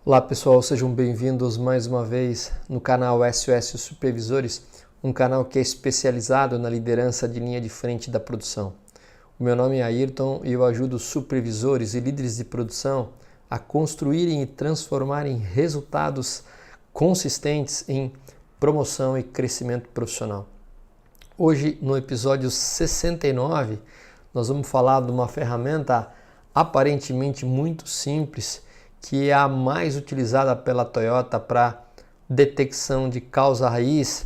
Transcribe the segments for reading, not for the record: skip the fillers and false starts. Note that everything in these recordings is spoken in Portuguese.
Olá pessoal, sejam bem-vindos mais uma vez no canal SOS Supervisores, um canal que é especializado na liderança de linha de frente da produção. O meu nome é Ayrton e eu ajudo supervisores e líderes de produção a construírem e transformarem resultados consistentes em promoção e crescimento profissional. Hoje, no episódio 69, nós vamos falar de uma ferramenta aparentemente muito simples, que é a mais utilizada pela Toyota para detecção de causa raiz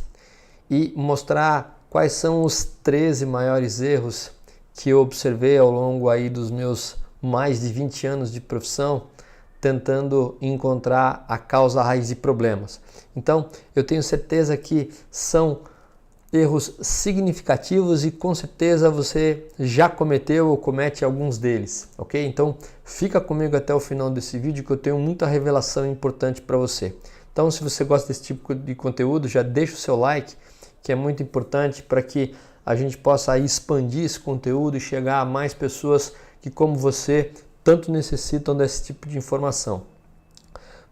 e mostrar quais são os 13 maiores erros que eu observei ao longo aí dos meus mais de 20 anos de profissão, tentando encontrar a causa raiz de problemas. Então, eu tenho certeza que são erros significativos e com certeza você já cometeu ou comete alguns deles, ok? Então fica comigo até o final desse vídeo que eu tenho muita revelação importante para você. Então se você gosta desse tipo de conteúdo, já deixa o seu like, que é muito importante para que a gente possa expandir esse conteúdo e chegar a mais pessoas que, como você, tanto necessitam desse tipo de informação.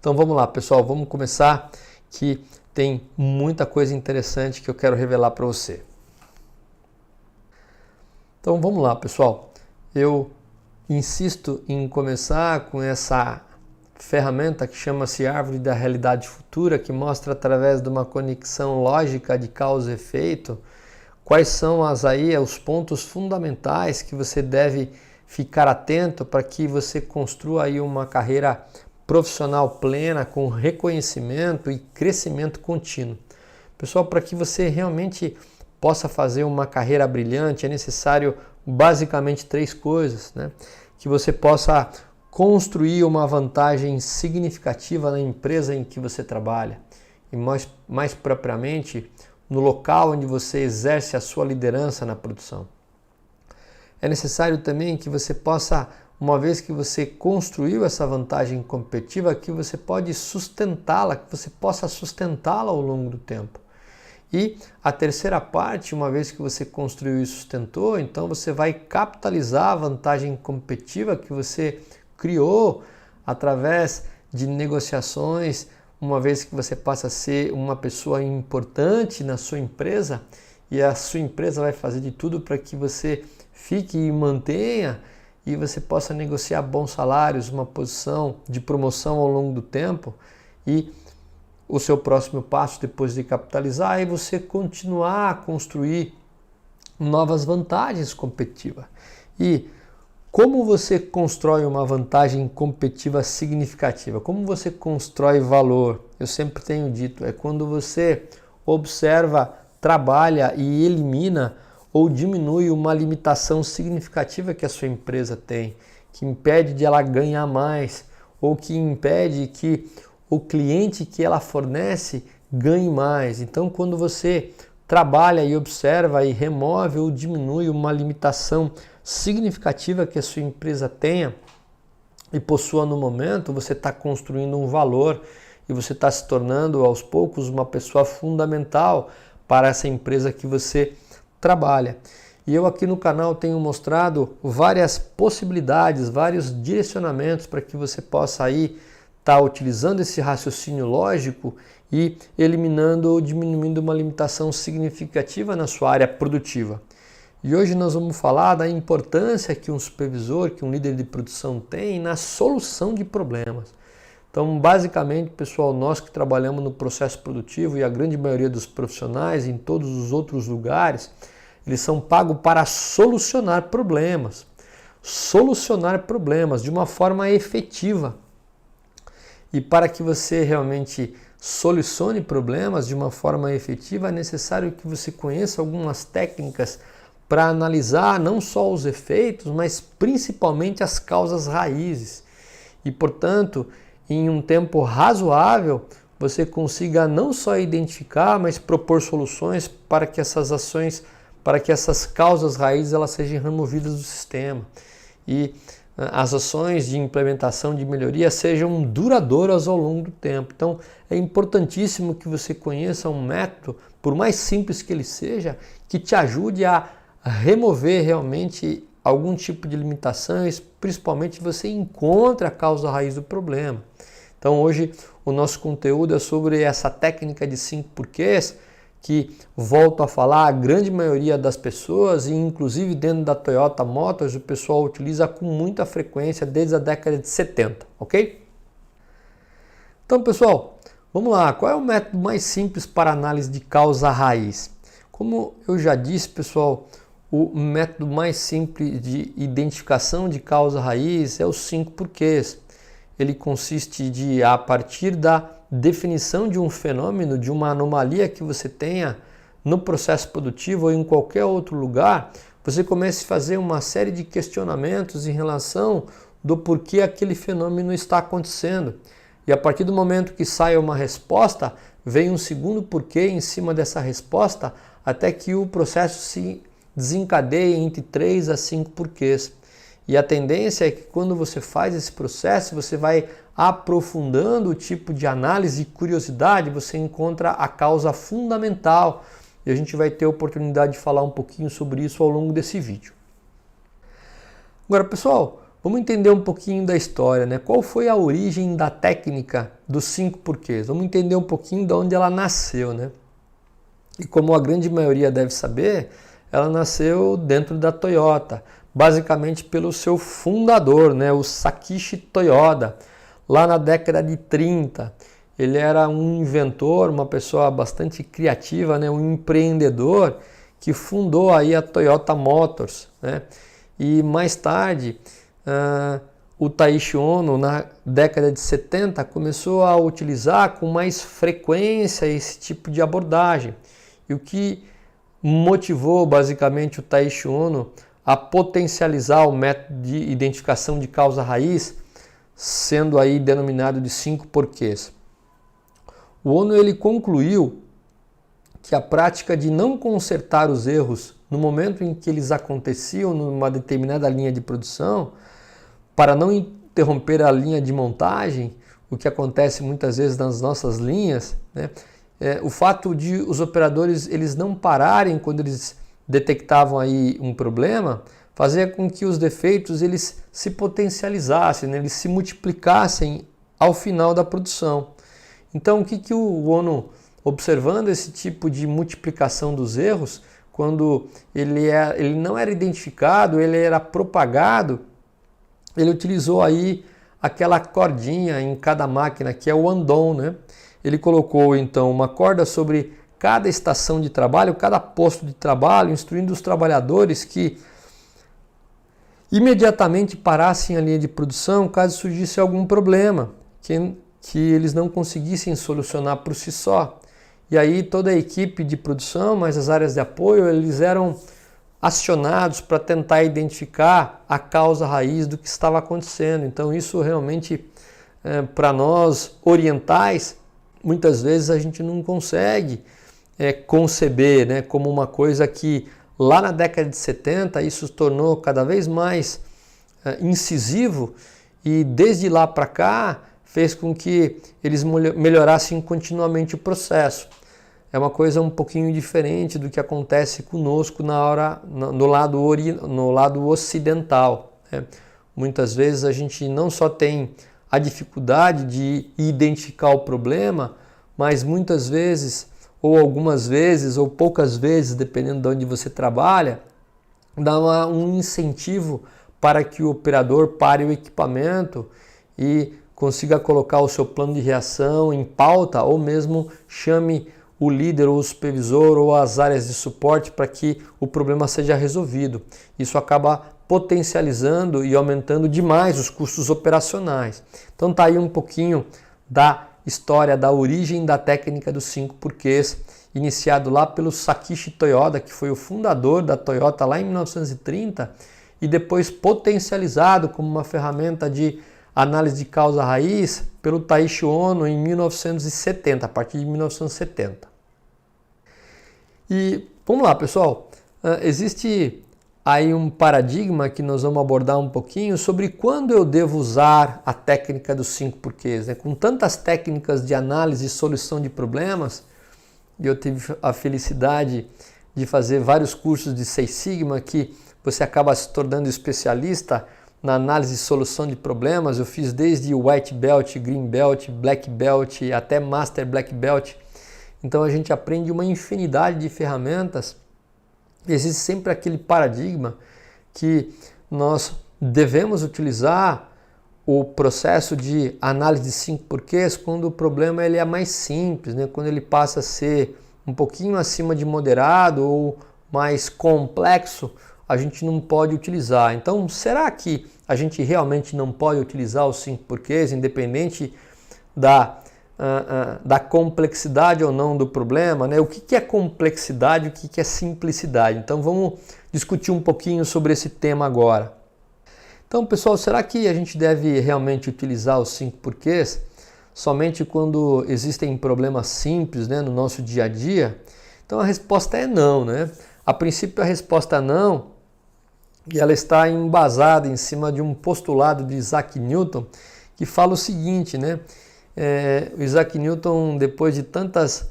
Então vamos lá, pessoal, vamos começar que tem muita coisa interessante que eu quero revelar para você. Então vamos lá, pessoal. Eu insisto em começar com essa ferramenta que chama-se Árvore da Realidade Futura, que mostra através de uma conexão lógica de causa e efeito quais são os pontos fundamentais que você deve ficar atento para que você construa aí uma carreira profissional plena, com reconhecimento e crescimento contínuo. Pessoal, para que você realmente possa fazer uma carreira brilhante, é necessário basicamente 3 coisas, né? Que você possa construir uma vantagem significativa na empresa em que você trabalha e mais propriamente no local onde você exerce a sua liderança na produção. É necessário também que você possa, uma vez que você construiu essa vantagem competitiva, que você pode sustentá-la, que você possa sustentá-la ao longo do tempo. E a terceira parte, uma vez que você construiu e sustentou, então você vai capitalizar a vantagem competitiva que você criou através de negociações, uma vez que você passa a ser uma pessoa importante na sua empresa e a sua empresa vai fazer de tudo para que você fique e mantenha e você possa negociar bons salários, uma posição de promoção ao longo do tempo e o seu próximo passo depois de capitalizar é você continuar a construir novas vantagens competitivas. E como você constrói uma vantagem competitiva significativa? Como você constrói valor? Eu sempre tenho dito, é quando você observa, trabalha e elimina ou diminui uma limitação significativa que a sua empresa tem, que impede de ela ganhar mais, ou que impede que o cliente que ela fornece ganhe mais. Então, quando você trabalha e observa e remove ou diminui uma limitação significativa que a sua empresa tenha e possua no momento, você está construindo um valor e você está se tornando aos poucos uma pessoa fundamental para essa empresa que você trabalha. E eu aqui no canal tenho mostrado várias possibilidades, vários direcionamentos para que você possa aí estar utilizando esse raciocínio lógico e eliminando ou diminuindo uma limitação significativa na sua área produtiva. E hoje nós vamos falar da importância que um supervisor, que um líder de produção tem na solução de problemas. Então, basicamente, pessoal, nós que trabalhamos no processo produtivo e a grande maioria dos profissionais em todos os outros lugares, eles são pagos para solucionar problemas de uma forma efetiva. E para que você realmente solucione problemas de uma forma efetiva, é necessário que você conheça algumas técnicas para analisar não só os efeitos, mas principalmente as causas raízes. E, portanto, em um tempo razoável, você consiga não só identificar, mas propor soluções para que essas causas raízes elas sejam removidas do sistema. E as ações de implementação de melhoria sejam duradouras ao longo do tempo. Então, é importantíssimo que você conheça um método, por mais simples que ele seja, que te ajude a remover realmente algum tipo de limitações, principalmente você encontra a causa raiz do problema. Então hoje o nosso conteúdo é sobre essa técnica de 5 porquês, que, volto a falar, a grande maioria das pessoas, e inclusive dentro da Toyota Motors, o pessoal utiliza com muita frequência desde a década de 70, ok? Então, pessoal, vamos lá. Qual é o método mais simples para análise de causa raiz? Como eu já disse, pessoal, o método mais simples de identificação de causa raiz é os 5 porquês. Ele consiste de, a partir da definição de um fenômeno, de uma anomalia que você tenha no processo produtivo ou em qualquer outro lugar, você começa a fazer uma série de questionamentos em relação do porquê aquele fenômeno está acontecendo. E a partir do momento que sai uma resposta, vem um segundo porquê em cima dessa resposta, até que o processo se desencadeie entre 3 a 5 porquês. E a tendência é que quando você faz esse processo, você vai aprofundando o tipo de análise e curiosidade, você encontra a causa fundamental. E a gente vai ter a oportunidade de falar um pouquinho sobre isso ao longo desse vídeo. Agora, pessoal, vamos entender um pouquinho da história, né? Qual foi a origem da técnica dos 5 porquês? Vamos entender um pouquinho de onde ela nasceu, né? E como a grande maioria deve saber, ela nasceu dentro da Toyota, basicamente pelo seu fundador, né, o Sakichi Toyoda, lá na década de 30. Ele era um inventor, uma pessoa bastante criativa, né, um empreendedor que fundou aí a Toyota Motors, né? E mais tarde, o Taiichi Ohno, na década de 70, começou a utilizar com mais frequência esse tipo de abordagem. E o que motivou basicamente o Taiichi Ohno a potencializar o método de identificação de causa raiz, sendo aí denominado de 5 porquês. O Ohno ele concluiu que a prática de não consertar os erros no momento em que eles aconteciam numa determinada linha de produção, para não interromper a linha de montagem, o que acontece muitas vezes nas nossas linhas, né? O fato de os operadores eles não pararem quando eles detectavam aí um problema, fazia com que os defeitos eles se potencializassem, né? Eles se multiplicassem ao final da produção. Então, o que o Ohno, observando esse tipo de multiplicação dos erros, quando ele não era identificado, ele era propagado, ele utilizou aí aquela cordinha em cada máquina, que é o andon, né? Ele colocou então uma corda sobre cada estação de trabalho, cada posto de trabalho, instruindo os trabalhadores que imediatamente parassem a linha de produção caso surgisse algum problema que eles não conseguissem solucionar por si só. E aí toda a equipe de produção, mas as áreas de apoio, eles eram acionados para tentar identificar a causa raiz do que estava acontecendo. Então isso realmente, para nós orientais, muitas vezes a gente não consegue conceber, né, como uma coisa que lá na década de 70 isso se tornou cada vez mais incisivo e desde lá para cá fez com que eles melhorassem continuamente o processo. É uma coisa um pouquinho diferente do que acontece conosco no lado ocidental, né? Muitas vezes a gente não só tem a dificuldade de identificar o problema, mas muitas vezes, ou algumas vezes, ou poucas vezes, dependendo de onde você trabalha, dá um incentivo para que o operador pare o equipamento e consiga colocar o seu plano de reação em pauta, ou mesmo chame o líder ou o supervisor ou as áreas de suporte para que o problema seja resolvido. Isso acaba potencializando e aumentando demais os custos operacionais. Então tá aí um pouquinho da história, da origem da técnica dos 5 porquês, iniciado lá pelo Sakichi Toyoda, que foi o fundador da Toyota lá em 1930, e depois potencializado como uma ferramenta de análise de causa raiz pelo Taiichi Ohno em 1970, a partir de 1970. E vamos lá, pessoal, existe aí um paradigma que nós vamos abordar um pouquinho sobre quando eu devo usar a técnica dos 5 porquês, né? Com tantas técnicas de análise e solução de problemas, eu tive a felicidade de fazer vários cursos de 6 Sigma que você acaba se tornando especialista na análise e solução de problemas. Eu fiz desde White Belt, Green Belt, Black Belt até Master Black Belt. Então a gente aprende uma infinidade de ferramentas. Existe sempre aquele paradigma que nós devemos utilizar o processo de análise de 5 porquês quando o problema ele é mais simples, né? Quando ele passa a ser um pouquinho acima de moderado ou mais complexo, a gente não pode utilizar. Então, será que a gente realmente não pode utilizar os 5 porquês, independente da complexidade ou não do problema, né? O que é complexidade e o que é simplicidade? Então, vamos discutir um pouquinho sobre esse tema agora. Então, pessoal, será que a gente deve realmente utilizar os 5 porquês somente quando existem problemas simples, né, no nosso dia a dia? Então, a resposta é não, né? A princípio, a resposta é não, e ela está embasada em cima de um postulado de Isaac Newton, que fala o seguinte, né? O Isaac Newton, depois de tantos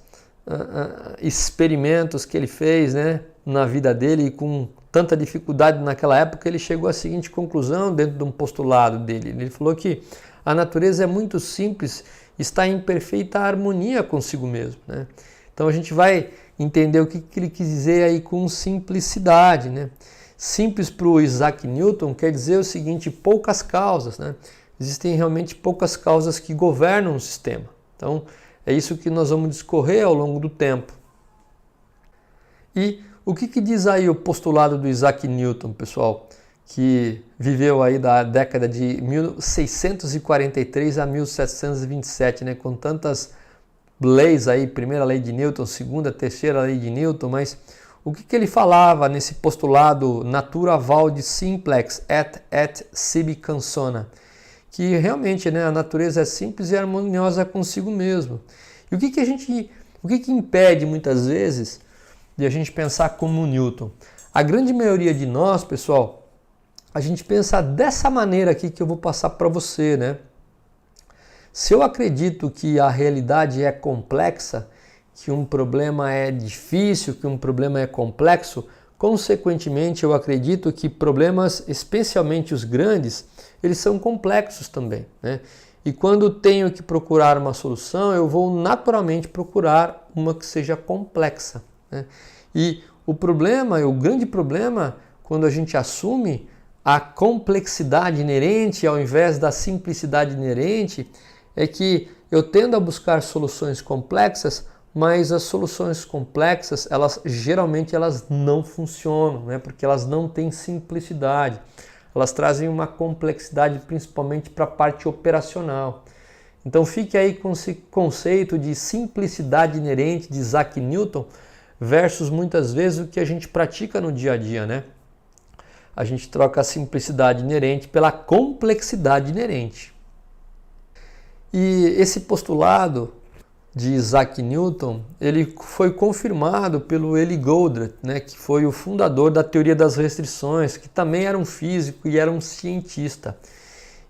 experimentos que ele fez, né, na vida dele, com tanta dificuldade naquela época, ele chegou à seguinte conclusão dentro de um postulado dele. Ele falou que a natureza é muito simples, está em perfeita harmonia consigo mesmo, né? Então a gente vai entender o que ele quis dizer aí com simplicidade, né? Simples para o Isaac Newton quer dizer o seguinte: poucas causas, né? Existem realmente poucas causas que governam o sistema. Então é isso que nós vamos discorrer ao longo do tempo. E o que diz aí o postulado do Isaac Newton, pessoal, que viveu aí da década de 1643 a 1727, né, com tantas leis aí, primeira lei de Newton, segunda, terceira lei de Newton, mas o que ele falava nesse postulado natura valde simplex et sibi canzona? Que realmente, né, a natureza é simples e harmoniosa consigo mesmo. E o que impede muitas vezes de a gente pensar como Newton? A grande maioria de nós, pessoal, a gente pensa dessa maneira aqui que eu vou passar para você, né? Se eu acredito que a realidade é complexa, que um problema é difícil, que um problema é complexo, consequentemente eu acredito que problemas, especialmente os grandes, eles são complexos também, né? E quando tenho que procurar uma solução, eu vou naturalmente procurar uma que seja complexa, né? E o grande problema, quando a gente assume a complexidade inerente ao invés da simplicidade inerente, é que eu tendo a buscar soluções complexas, mas as soluções complexas, geralmente não funcionam, né? Porque elas não têm simplicidade. Elas trazem uma complexidade principalmente para a parte operacional. Então fique aí com esse conceito de simplicidade inerente de Isaac Newton versus muitas vezes o que a gente pratica no dia a dia, né? A gente troca a simplicidade inerente pela complexidade inerente. E esse postulado de Isaac Newton, ele foi confirmado pelo Eli Goldratt, né, que foi o fundador da teoria das restrições, que também era um físico e era um cientista.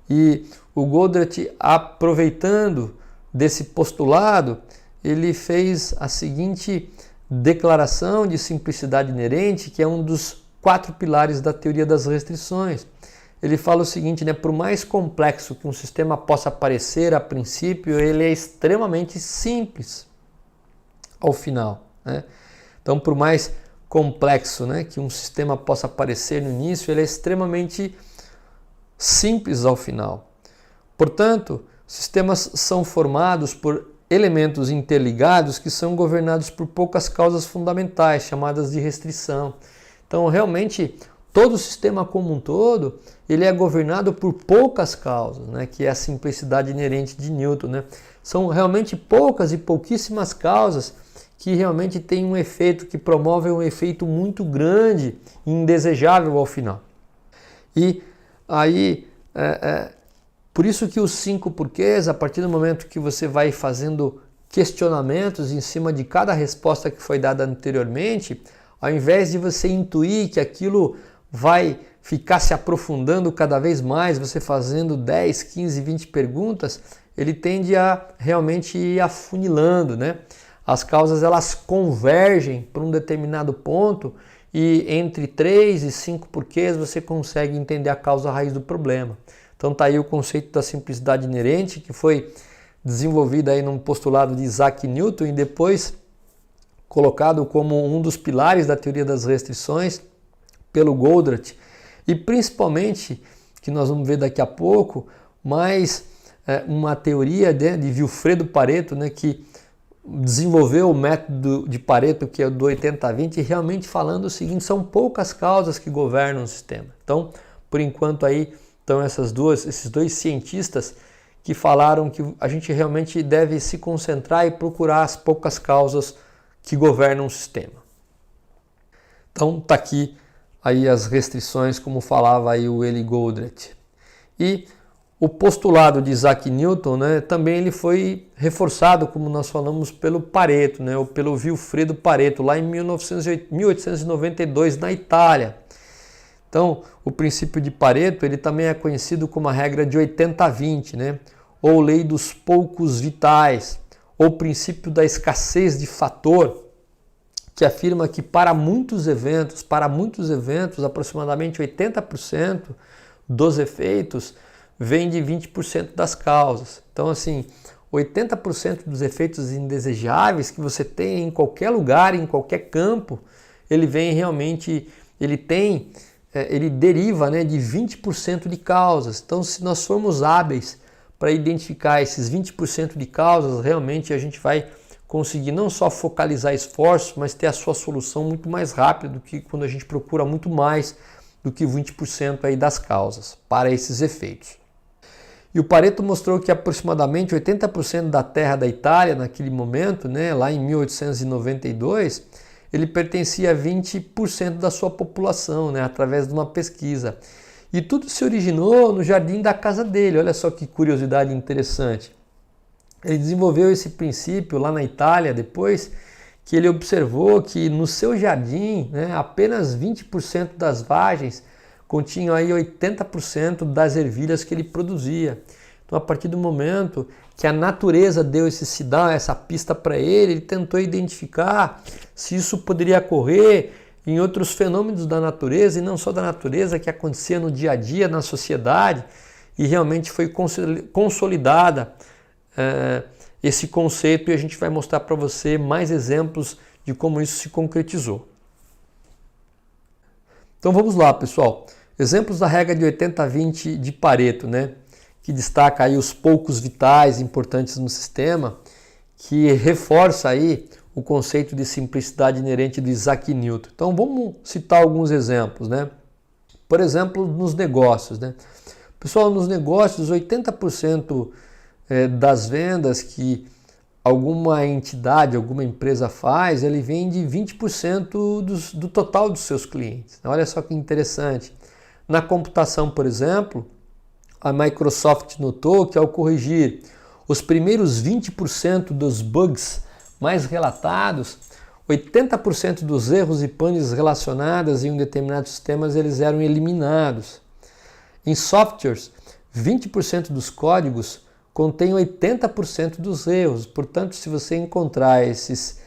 E o Goldratt, aproveitando desse postulado, ele fez a seguinte declaração de simplicidade inerente, que é um dos 4 pilares da teoria das restrições. Ele fala o seguinte, né, por mais complexo que um sistema possa parecer a princípio, ele é extremamente simples ao final, né? Então, por mais complexo, né, que um sistema possa parecer no início, ele é extremamente simples ao final. Portanto, sistemas são formados por elementos interligados que são governados por poucas causas fundamentais, chamadas de restrição. Então, realmente, todo o sistema como um todo, ele é governado por poucas causas, né, que é a simplicidade inerente de Newton, né? São realmente poucas e pouquíssimas causas que realmente têm um efeito, que promovem um efeito muito grande e indesejável ao final. E aí, por isso que os 5 porquês, a partir do momento que você vai fazendo questionamentos em cima de cada resposta que foi dada anteriormente, ao invés de você intuir que aquilo vai ficar se aprofundando cada vez mais, você fazendo 10, 15, 20 perguntas, ele tende a realmente ir afunilando, né? As causas elas convergem para um determinado ponto e entre 3 e 5 porquês você consegue entender a causa raiz do problema. Então tá aí o conceito da simplicidade inerente, que foi desenvolvido aí num postulado de Isaac Newton e depois colocado como um dos pilares da teoria das restrições pelo Goldratt, e principalmente, que nós vamos ver daqui a pouco, mais uma teoria de Vilfredo Pareto, né, que desenvolveu o método de Pareto, que é o do 80-20, realmente falando o seguinte: são poucas causas que governam o sistema. Então, por enquanto aí estão esses dois cientistas que falaram que a gente realmente deve se concentrar e procurar as poucas causas que governam o sistema. Então está aqui aí as restrições, como falava aí o Eli Goldratt. E o postulado de Isaac Newton, né, também ele foi reforçado, como nós falamos, pelo Pareto, né, ou pelo Vilfredo Pareto, lá em 1892 na Itália. Então, o princípio de Pareto ele também é conhecido como a regra de 80-20, né, ou lei dos poucos vitais, ou princípio da escassez de fator, que afirma que para muitos eventos, aproximadamente 80% dos efeitos vem de 20% das causas. Então, assim, 80% dos efeitos indesejáveis que você tem em qualquer lugar, em qualquer campo, ele vem realmente, ele deriva, né, de 20% de causas. Então, se nós formos hábeis para identificar esses 20% de causas, realmente a gente vai conseguir não só focalizar esforços, mas ter a sua solução muito mais rápido do que quando a gente procura muito mais do que 20% aí das causas para esses efeitos. E o Pareto mostrou que aproximadamente 80% da terra da Itália naquele momento, né, lá em 1892, ele pertencia a 20% da sua população, né, através de uma pesquisa. E tudo se originou no jardim da casa dele. Olha só que curiosidade interessante. Ele desenvolveu esse princípio lá na Itália depois que ele observou que no seu jardim, né, apenas 20% das vagens continham aí 80% das ervilhas que ele produzia. Então, a partir do momento que a natureza deu esse sinal, essa pista para ele, ele tentou identificar se isso poderia ocorrer em outros fenômenos da natureza, e não só da natureza, que acontecia no dia a dia, na sociedade, e realmente foi consolidada esse conceito, e a gente vai mostrar para você mais exemplos de como isso se concretizou. Então vamos lá, pessoal. Exemplos da regra de 80-20 de Pareto, né, que destaca aí os poucos vitais importantes no sistema, que reforça aí o conceito de simplicidade inerente do Isaac Newton. Então vamos citar alguns exemplos, né? Por exemplo, nos negócios, né? Pessoal, nos negócios, 80% das vendas que alguma entidade, alguma empresa faz, ele vem de 20% do total dos seus clientes. Olha só que interessante. Na computação, por exemplo, a Microsoft notou que ao corrigir os primeiros 20% dos bugs mais relatados, 80% dos erros e panes relacionados em um determinado sistema eles eram eliminados. Em softwares, 20% dos códigos contém 80% dos erros. Portanto, se você encontrar esses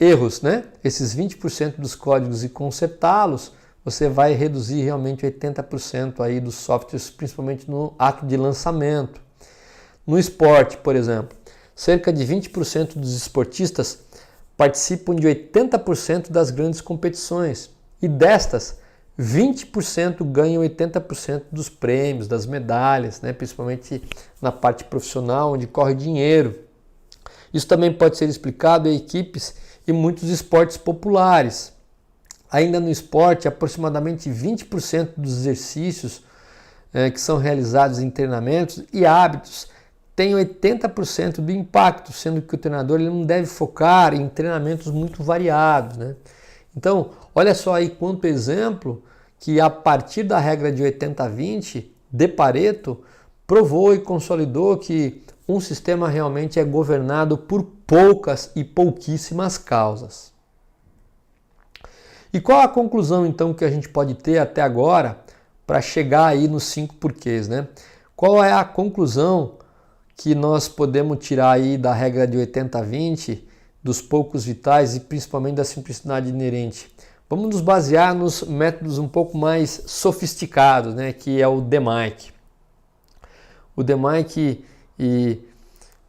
erros, né, esses 20% dos códigos e consertá-los, você vai reduzir realmente 80% aí dos softwares, principalmente no ato de lançamento. No esporte, por exemplo, cerca de 20% dos esportistas participam de 80% das grandes competições, e destas, 20% ganham 80% dos prêmios, das medalhas, né? Principalmente na parte profissional, onde corre dinheiro. Isso também pode ser explicado em equipes e muitos esportes populares. Ainda no esporte, aproximadamente 20% dos exercícios que são realizados em treinamentos e hábitos têm 80% do impacto, sendo que o treinador ele não deve focar em treinamentos muito variados, né? Então, olha só aí quanto exemplo que a partir da regra de 80-20 de Pareto provou e consolidou que um sistema realmente é governado por poucas e pouquíssimas causas. E qual a conclusão então que a gente pode ter até agora para chegar aí nos 5 porquês, né? Qual é a conclusão que nós podemos tirar aí da regra de 80-20, dos poucos vitais e principalmente da simplicidade inerente? Vamos nos basear nos métodos um pouco mais sofisticados, né, que é o DMAIC. O DMAIC,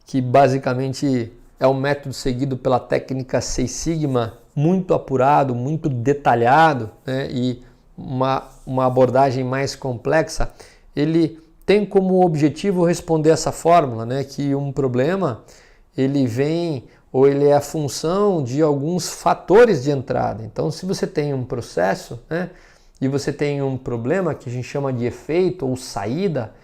que basicamente é um método seguido pela técnica Seis Sigma, muito apurado, muito detalhado, né, e uma abordagem mais complexa, ele tem como objetivo responder essa fórmula, né, que um problema ele vem ou ele é a função de alguns fatores de entrada. Então, se você tem um processo, né, e você tem um problema que a gente chama de efeito ou saída,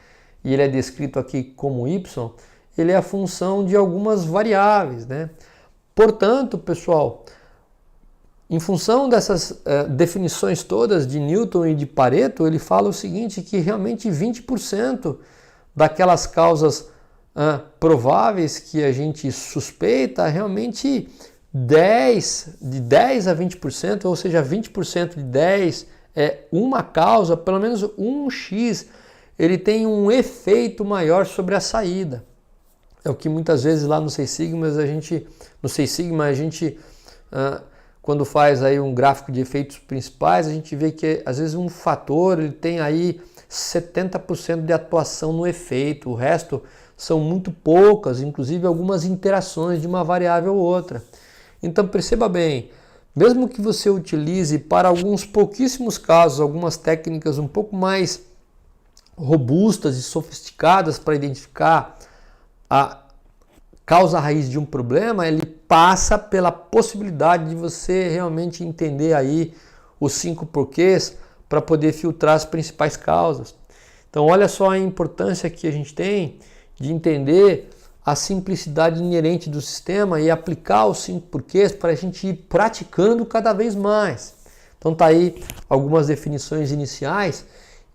e ele é descrito aqui como Y, ele é a função de algumas variáveis, né? Portanto, pessoal, em função dessas definições todas de Newton e de Pareto, ele fala o seguinte, que realmente 20% daquelas causas prováveis que a gente suspeita, realmente de 10 a 20%, ou seja, 20% de 10 é uma causa, pelo menos um X, ele tem um efeito maior sobre a saída. É o que muitas vezes lá no Seis Sigma a gente quando faz aí um gráfico de efeitos principais, a gente vê que às vezes um fator ele tem aí 70% de atuação no efeito, o resto são muito poucas, inclusive algumas interações de uma variável ou outra. Então perceba bem, mesmo que você utilize para alguns pouquíssimos casos, algumas técnicas um pouco mais robustas e sofisticadas para identificar a causa raiz de um problema, ele passa pela possibilidade de você realmente entender aí os 5 porquês para poder filtrar as principais causas. Então olha só a importância que a gente tem de entender a simplicidade inerente do sistema e aplicar os 5 porquês para a gente ir praticando cada vez mais. Então tá aí algumas definições iniciais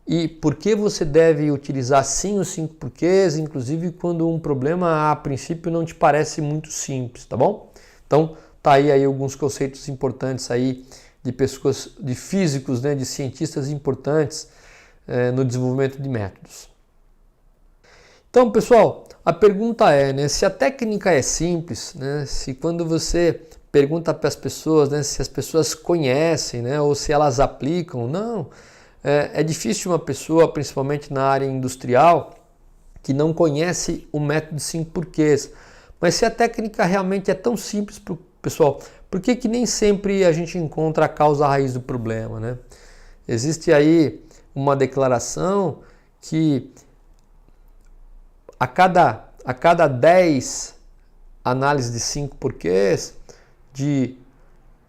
e por que você deve utilizar sim os 5 porquês, inclusive quando um problema a princípio não te parece muito simples, tá bom? Então tá aí alguns conceitos importantes aí de pessoas, de físicos, né, de cientistas importantes no desenvolvimento de métodos. Então, pessoal, a pergunta é, né, se a técnica é simples, né, se quando você pergunta para as pessoas, né, se as pessoas conhecem, né, ou se elas aplicam, não. É difícil uma pessoa, principalmente na área industrial, que não conhece o método de 5 porquês. Mas se a técnica realmente é tão simples, pessoal, por que nem sempre a gente encontra a causa raiz do problema, né? Existe aí uma declaração que a cada 10 análises de 5 porquês, de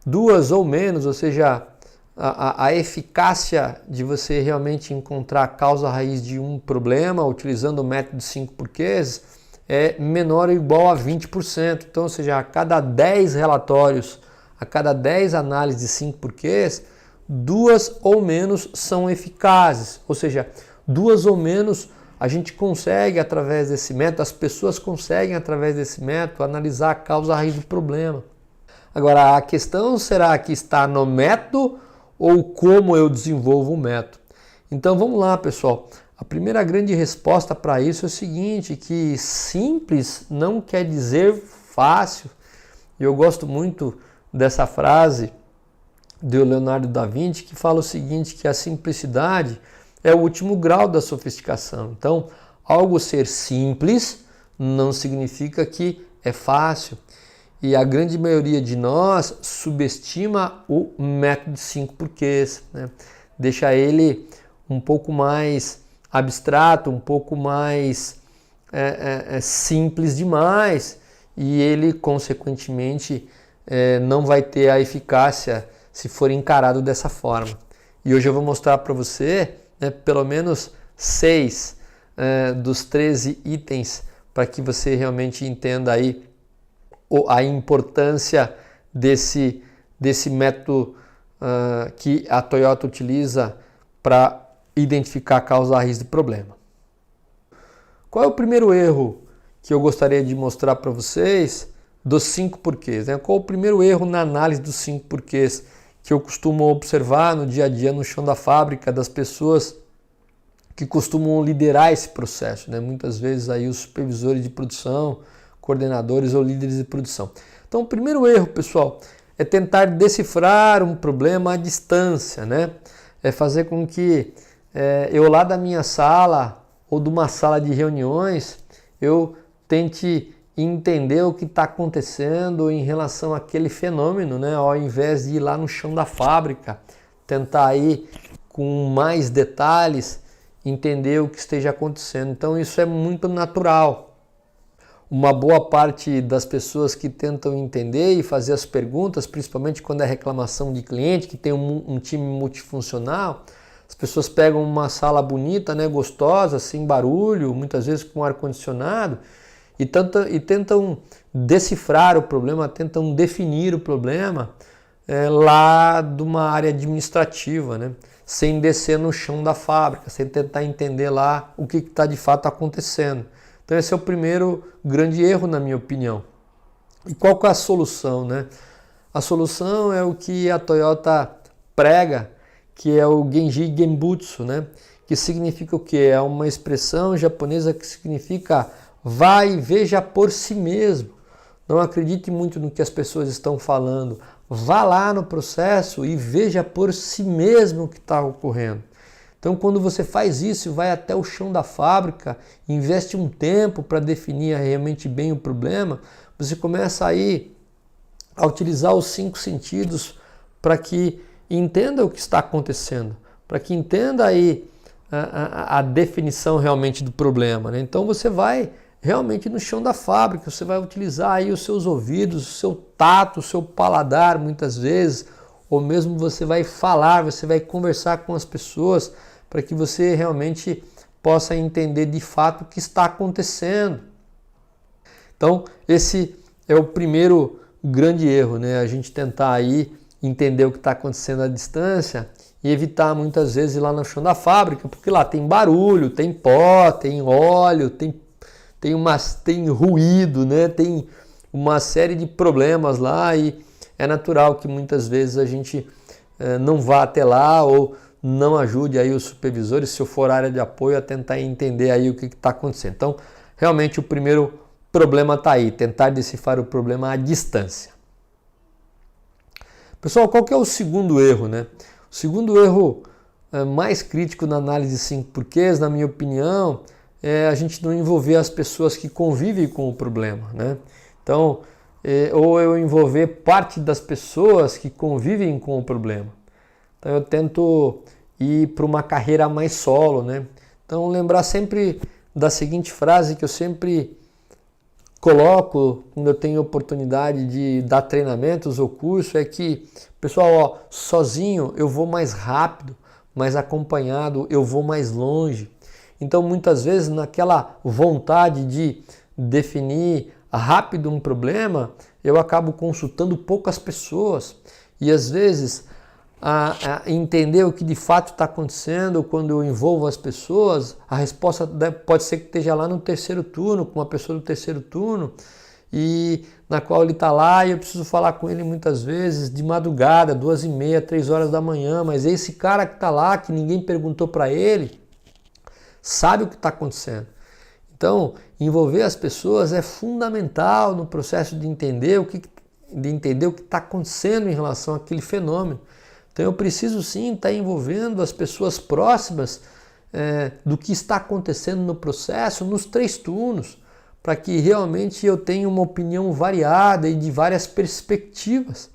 2 ou menos, ou seja, a eficácia de você realmente encontrar a causa raiz de um problema utilizando o método de 5 porquês é menor ou igual a 20%. Então, ou seja, a cada 10 relatórios, a cada 10 análises de 5 porquês, 2 ou menos são eficazes. Ou seja, 2 ou menos a gente consegue através desse método, as pessoas conseguem através desse método analisar a causa raiz do problema. Agora, a questão será que está no método ou como eu desenvolvo o método? Então vamos lá, pessoal. A primeira grande resposta para isso é o seguinte, que simples não quer dizer fácil. E eu gosto muito dessa frase do Leonardo da Vinci, que fala o seguinte, que a simplicidade é o último grau da sofisticação. Então, algo ser simples não significa que é fácil. E a grande maioria de nós subestima o método de 5 porquês, né? Deixa ele um pouco mais abstrato, um pouco mais simples demais e ele, consequentemente, não vai ter a eficácia se for encarado dessa forma. E hoje eu vou mostrar para você, né, pelo menos 6 dos 13 itens para que você realmente entenda aí a importância desse método que a Toyota utiliza para identificar a causa raiz do problema. Qual é o primeiro erro que eu gostaria de mostrar para vocês dos 5 porquês, né? Qual é o primeiro erro na análise dos 5 porquês que eu costumo observar no dia a dia no chão da fábrica das pessoas que costumam liderar esse processo, né? Muitas vezes aí os supervisores de produção, coordenadores ou líderes de produção. Então, o primeiro erro, pessoal, é tentar decifrar um problema à distância, né? É fazer com que eu lá da minha sala ou de uma sala de reuniões, eu tente entender o que está acontecendo em relação àquele fenômeno, né? Ao invés de ir lá no chão da fábrica, tentar aí com mais detalhes entender o que esteja acontecendo. Então isso é muito natural. Uma boa parte das pessoas que tentam entender e fazer as perguntas, principalmente quando é reclamação de cliente, que tem um time multifuncional, as pessoas pegam uma sala bonita, né, gostosa, sem barulho, muitas vezes com ar-condicionado, e tentam decifrar o problema, tentam definir o problema lá de uma área administrativa, né, sem descer no chão da fábrica, sem tentar entender lá o que está de fato acontecendo. Então esse é o primeiro grande erro, na minha opinião. E qual que é a solução, né? A solução é o que a Toyota prega, que é o Genji Genbutsu, né? Que significa o quê? É uma expressão japonesa que significa vá e veja por si mesmo. Não acredite muito no que as pessoas estão falando. Vá lá no processo e veja por si mesmo o que está ocorrendo. Então, quando você faz isso, vai até o chão da fábrica, investe um tempo para definir realmente bem o problema, você começa aí a utilizar os 5 sentidos para que entenda o que está acontecendo, para que entenda aí a definição realmente do problema, né? Então, você vai realmente no chão da fábrica, você vai utilizar aí os seus ouvidos, o seu tato, o seu paladar, muitas vezes, ou mesmo você vai falar, você vai conversar com as pessoas, para que você realmente possa entender de fato o que está acontecendo. Então, esse é o primeiro grande erro, né? A gente tentar aí entender o que está acontecendo à distância e evitar muitas vezes ir lá no chão da fábrica, porque lá tem barulho, tem pó, tem óleo, tem ruído, né? Tem uma série de problemas lá e é natural que muitas vezes a gente não vá até lá ou não ajude aí os supervisores, se for área de apoio, a tentar entender aí o que está acontecendo. Então, realmente o primeiro problema está aí, tentar decifrar o problema à distância. Pessoal, qual que é o segundo erro, né? O segundo erro mais crítico na análise de 5 porquês, na minha opinião, é a gente não envolver as pessoas que convivem com o problema, né? Então, ou eu envolver parte das pessoas que convivem com o problema. Então eu tento ir para uma carreira mais solo, né? Então lembrar sempre da seguinte frase que eu sempre coloco quando eu tenho oportunidade de dar treinamentos ou curso, é que, pessoal, sozinho eu vou mais rápido, mas acompanhado eu vou mais longe. Então muitas vezes naquela vontade de definir rápido um problema, eu acabo consultando poucas pessoas e às vezes a entender o que de fato está acontecendo quando eu envolvo as pessoas, a resposta pode ser que esteja lá no terceiro turno, com uma pessoa do terceiro turno, e na qual ele está lá e eu preciso falar com ele muitas vezes de madrugada, 2h30, 3 horas da manhã, mas esse cara que está lá, que ninguém perguntou para ele, sabe o que está acontecendo. Então, envolver as pessoas é fundamental no processo de entender o que está acontecendo em relação àquele fenômeno. Então eu preciso sim estar envolvendo as pessoas próximas do que está acontecendo no processo nos 3 turnos, para que realmente eu tenha uma opinião variada e de várias perspectivas.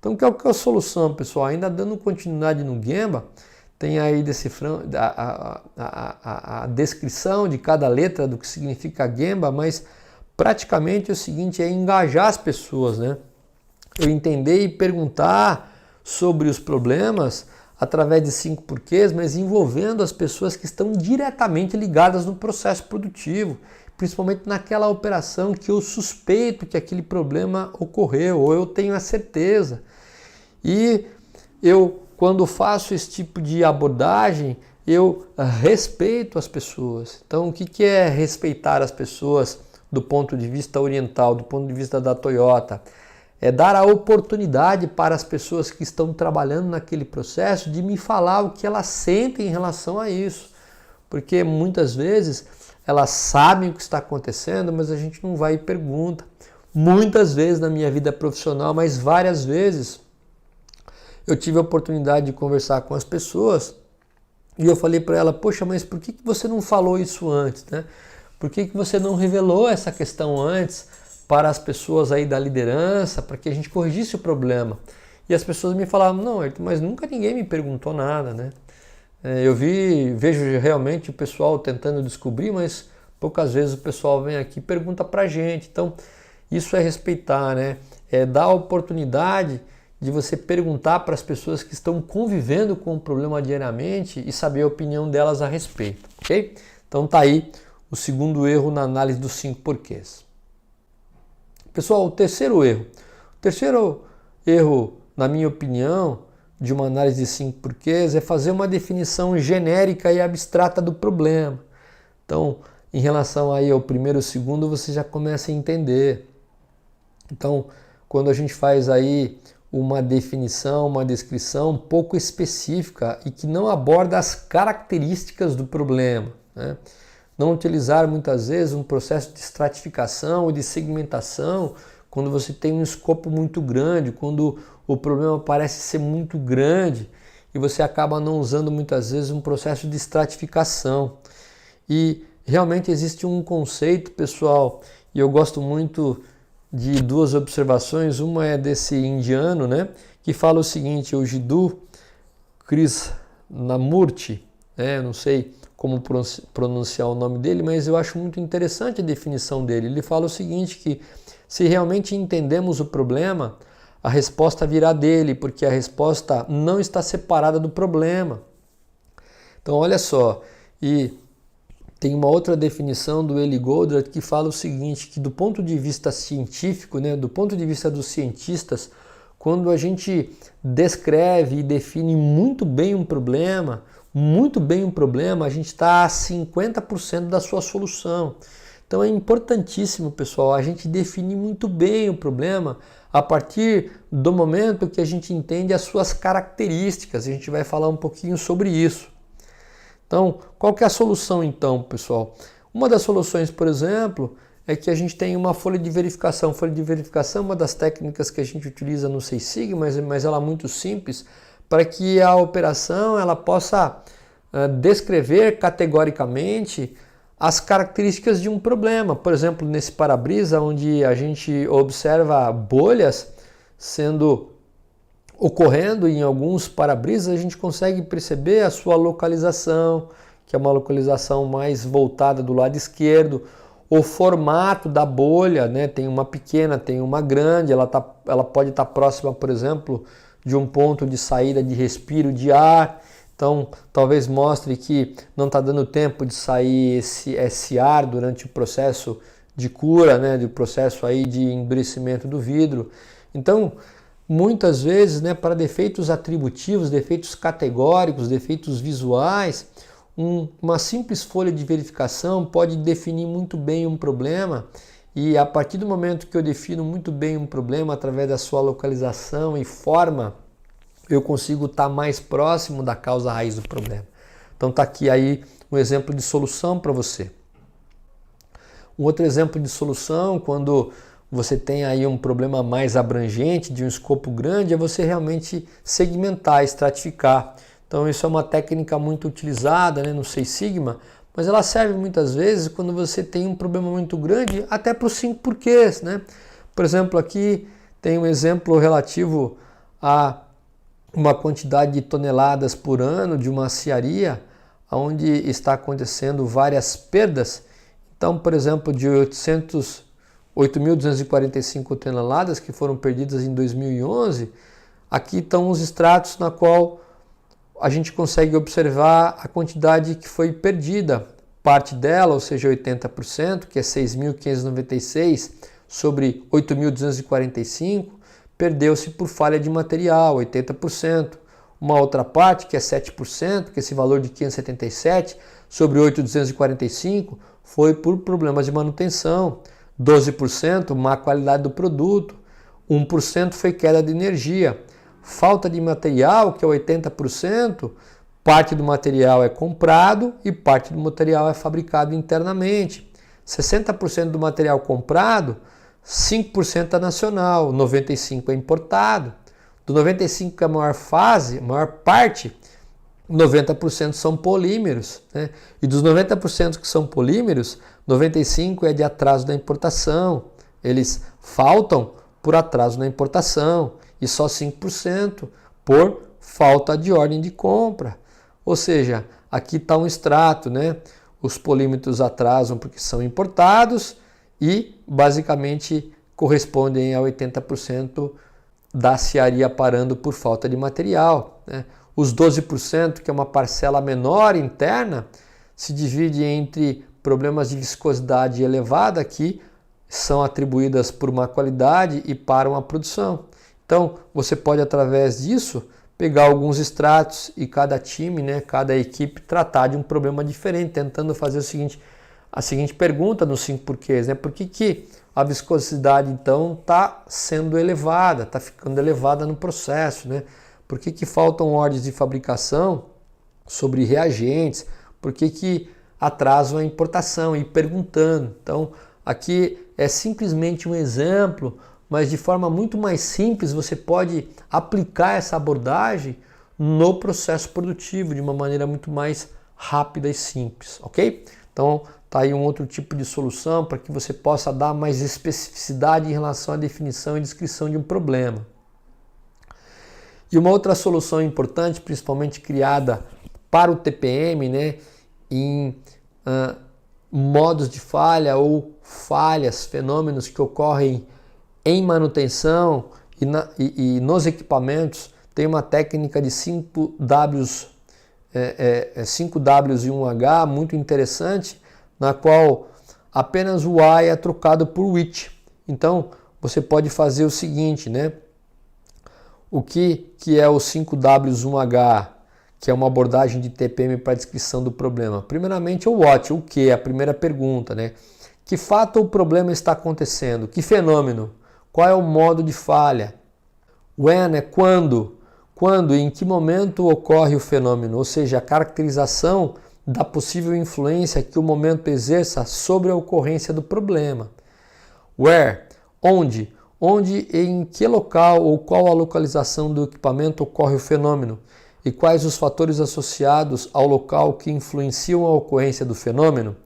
Então qual que é a solução, pessoal? Ainda dando continuidade no Gemba, tem aí a descrição de cada letra do que significa Gemba, mas praticamente é o seguinte, é engajar as pessoas, né? Eu entender e perguntar sobre os problemas através de 5 porquês, mas envolvendo as pessoas que estão diretamente ligadas no processo produtivo, principalmente naquela operação que eu suspeito que aquele problema ocorreu, ou eu tenho a certeza. E eu, quando faço esse tipo de abordagem, eu respeito as pessoas. Então, o que é respeitar as pessoas do ponto de vista oriental, do ponto de vista da Toyota? É dar a oportunidade para as pessoas que estão trabalhando naquele processo de me falar o que elas sentem em relação a isso. Porque muitas vezes elas sabem o que está acontecendo, mas a gente não vai e pergunta. muitas vezes na minha vida profissional, mas várias vezes eu tive a oportunidade de conversar com as pessoas e eu falei para ela, poxa, mas por que você não falou isso antes, né? Por que você não revelou essa questão antes para as pessoas aí da liderança, para que a gente corrigisse o problema? E as pessoas me falavam, não, Ayrton, mas nunca ninguém me perguntou nada, né? Eu vejo realmente o pessoal tentando descobrir, mas poucas vezes o pessoal vem aqui e pergunta pra gente. Então, isso é respeitar, né? É dar a oportunidade de você perguntar para as pessoas que estão convivendo com o problema diariamente e saber a opinião delas a respeito, ok? Então tá aí o segundo erro na análise dos 5 porquês. Pessoal, o terceiro erro. O terceiro erro, na minha opinião, de uma análise de 5 porquês é fazer uma definição genérica e abstrata do problema. Então, em relação aí ao primeiro e segundo, você já começa a entender. Então, quando a gente faz aí uma definição, uma descrição pouco específica e que não aborda as características do problema, né? Não utilizar muitas vezes um processo de estratificação ou de segmentação quando você tem um escopo muito grande, quando o problema parece ser muito grande e você acaba não usando muitas vezes um processo de estratificação. E realmente existe um conceito, pessoal, e eu gosto muito de 2 observações. Uma é desse indiano, né, que fala o seguinte, o Jiddu Krishnamurti, né, não sei como pronunciar o nome dele, mas eu acho muito interessante a definição dele. Ele fala o seguinte, que se realmente entendemos o problema, a resposta virá dele, porque a resposta não está separada do problema. Então, olha só, e tem uma outra definição do Eli Goldratt que fala o seguinte, que do ponto de vista científico, né, do ponto de vista dos cientistas, quando a gente descreve e define muito bem um problema, a gente está a 50% da sua solução. Então é importantíssimo, pessoal, a gente definir muito bem o problema a partir do momento que a gente entende as suas características. A gente vai falar um pouquinho sobre isso. Então, qual que é a solução então, pessoal? Uma das soluções, por exemplo, é que a gente tem uma folha de verificação. Folha de verificação é uma das técnicas que a gente utiliza no Six Sigma, mas ela é muito simples, para que a operação ela possa descrever categoricamente as características de um problema. Por exemplo, nesse para-brisa, onde a gente observa bolhas ocorrendo em alguns para-brisas, a gente consegue perceber a sua localização, que é uma localização mais voltada do lado esquerdo, o formato da bolha, né? Tem uma pequena, tem uma grande, ela pode estar próxima, por exemplo, de um ponto de saída de respiro de ar. Então, talvez mostre que não está dando tempo de sair esse ar durante o processo de cura, né? Do processo aí de endurecimento do vidro. Então, muitas vezes, né, para defeitos atributivos, defeitos categóricos, defeitos visuais, uma simples folha de verificação pode definir muito bem um problema, e a partir do momento que eu defino muito bem um problema através da sua localização e forma, eu consigo estar mais próximo da causa raiz do problema. Então está aqui aí um exemplo de solução para você. Um outro exemplo de solução, quando você tem aí um problema mais abrangente, de um escopo grande, é você realmente segmentar, estratificar. Então isso é uma técnica muito utilizada, né, no Six Sigma, mas ela serve muitas vezes quando você tem um problema muito grande, até para os 5 porquês, né? Por exemplo, aqui tem um exemplo relativo a uma quantidade de toneladas por ano de uma aciaria, onde está acontecendo várias perdas. Então, por exemplo, de 8.245 toneladas que foram perdidas em 2011, aqui estão os extratos na qual a gente consegue observar a quantidade que foi perdida. Parte dela, ou seja, 80%, que é 6.596 sobre 8.245, perdeu-se por falha de material, 80%. Uma outra parte, que é 7%, que é esse valor de 577 sobre 8.245, foi por problemas de manutenção. 12%, má qualidade do produto. 1% foi queda de energia. Falta de material, que é 80%, parte do material é comprado e parte do material é fabricado internamente. 60% do material comprado 5% é nacional, 95% é importado. Do 95% que é a maior fase, a maior parte, 90% são polímeros, né? E dos 90% que são polímeros, 95% é de atraso da importação. Eles faltam por atraso na importação e só 5% por falta de ordem de compra. Ou seja, aqui está um extrato, né? Os polímetros atrasam porque são importados e basicamente correspondem a 80% da cearia parando por falta de material, né? Os 12%, que é uma parcela menor interna, se divide entre problemas de viscosidade elevada, que são atribuídas por má qualidade e param a produção. Então, você pode, através disso, pegar alguns extratos e cada time, né, cada equipe, tratar de um problema diferente, tentando fazer a seguinte pergunta nos 5 porquês, né? Por que a viscosidade, então, está sendo elevada, está ficando elevada no processo, né? Por que faltam ordens de fabricação sobre reagentes? Por que atrasam a importação? E perguntando. Então, aqui é simplesmente um exemplo, mas de forma muito mais simples você pode aplicar essa abordagem no processo produtivo de uma maneira muito mais rápida e simples, ok? Então, tá aí um outro tipo de solução para que você possa dar mais especificidade em relação à definição e descrição de um problema. E uma outra solução importante, principalmente criada para o TPM, né, em modos de falha ou falhas, fenômenos que ocorrem em manutenção e nos equipamentos, tem uma técnica de 5 Ws e 1H muito interessante, na qual apenas o A é trocado por which. Então, você pode fazer o seguinte, né? O que é o 5W1H, que é uma abordagem de TPM para descrição do problema? Primeiramente, o what, o que, a primeira pergunta, né? Que fato ou problema está acontecendo? Que fenômeno? Qual é o modo de falha? When é quando? Quando e em que momento ocorre o fenômeno? Ou seja, a caracterização da possível influência que o momento exerça sobre a ocorrência do problema. Where, onde? Onde e em que local ou qual a localização do equipamento ocorre o fenômeno? E quais os fatores associados ao local que influenciam a ocorrência do fenômeno?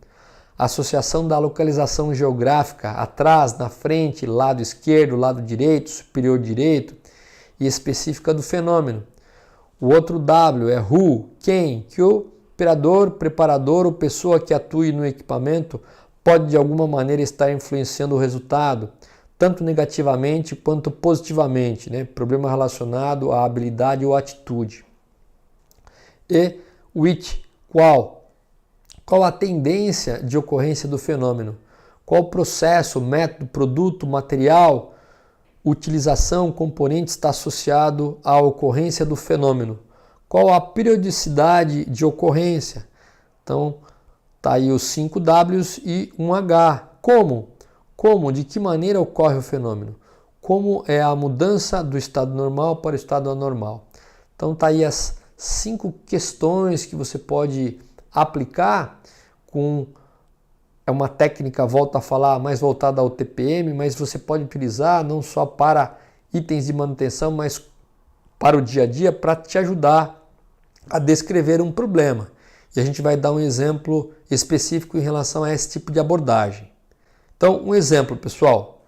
Associação da localização geográfica, atrás, na frente, lado esquerdo, lado direito, superior direito, e específica do fenômeno. O outro W é who, quem, que o operador, preparador ou pessoa que atue no equipamento pode de alguma maneira estar influenciando o resultado, tanto negativamente quanto positivamente, né? Problema relacionado à habilidade ou atitude. E which, qual? Qual a tendência de ocorrência do fenômeno? Qual o processo, método, produto, material, utilização, componente está associado à ocorrência do fenômeno? Qual a periodicidade de ocorrência? Então, tá aí os 5 Ws e 1H. Como? Como? De que maneira ocorre o fenômeno? Como é a mudança do estado normal para o estado anormal? Então, tá aí as 5 questões que você pode aplicar com uma técnica, volta a falar, mais voltada ao TPM, mas você pode utilizar não só para itens de manutenção, mas para o dia a dia, para te ajudar a descrever um problema. E a gente vai dar um exemplo específico em relação a esse tipo de abordagem. Então, um exemplo, pessoal.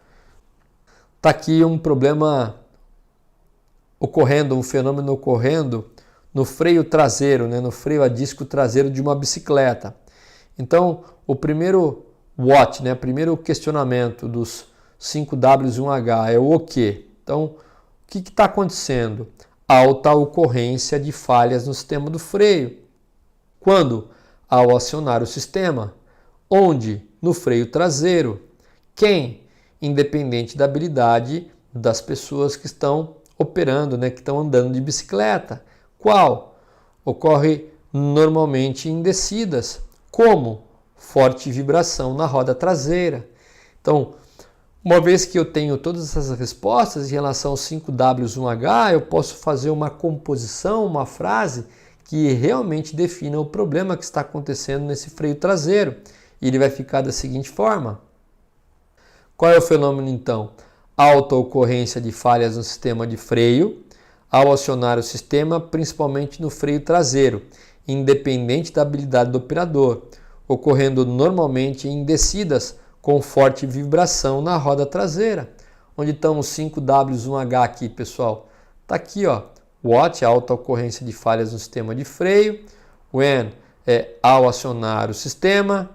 Está aqui um problema ocorrendo, um fenômeno ocorrendo no freio traseiro, né, no freio a disco traseiro de uma bicicleta. Então, o primeiro what, né, o primeiro questionamento dos 5 Ws e 1H é o quê? Então, o que está acontecendo? Alta ocorrência de falhas no sistema do freio. Quando? Ao acionar o sistema. Onde? No freio traseiro. Quem? Independente da habilidade das pessoas que estão operando, né, que estão andando de bicicleta. Qual? Ocorre normalmente em descidas. Como? Forte vibração na roda traseira. Então, uma vez que eu tenho todas essas respostas em relação aos 5 Ws e 1H, eu posso fazer uma composição, uma frase que realmente defina o problema que está acontecendo nesse freio traseiro. E ele vai ficar da seguinte forma. Qual é o fenômeno então? Alta ocorrência de falhas no sistema de freio ao acionar o sistema, principalmente no freio traseiro, independente da habilidade do operador, ocorrendo normalmente em descidas com forte vibração na roda traseira. Onde estão os 5W1H aqui, pessoal? Está aqui, ó. What, alta ocorrência de falhas no sistema de freio. When é ao acionar o sistema.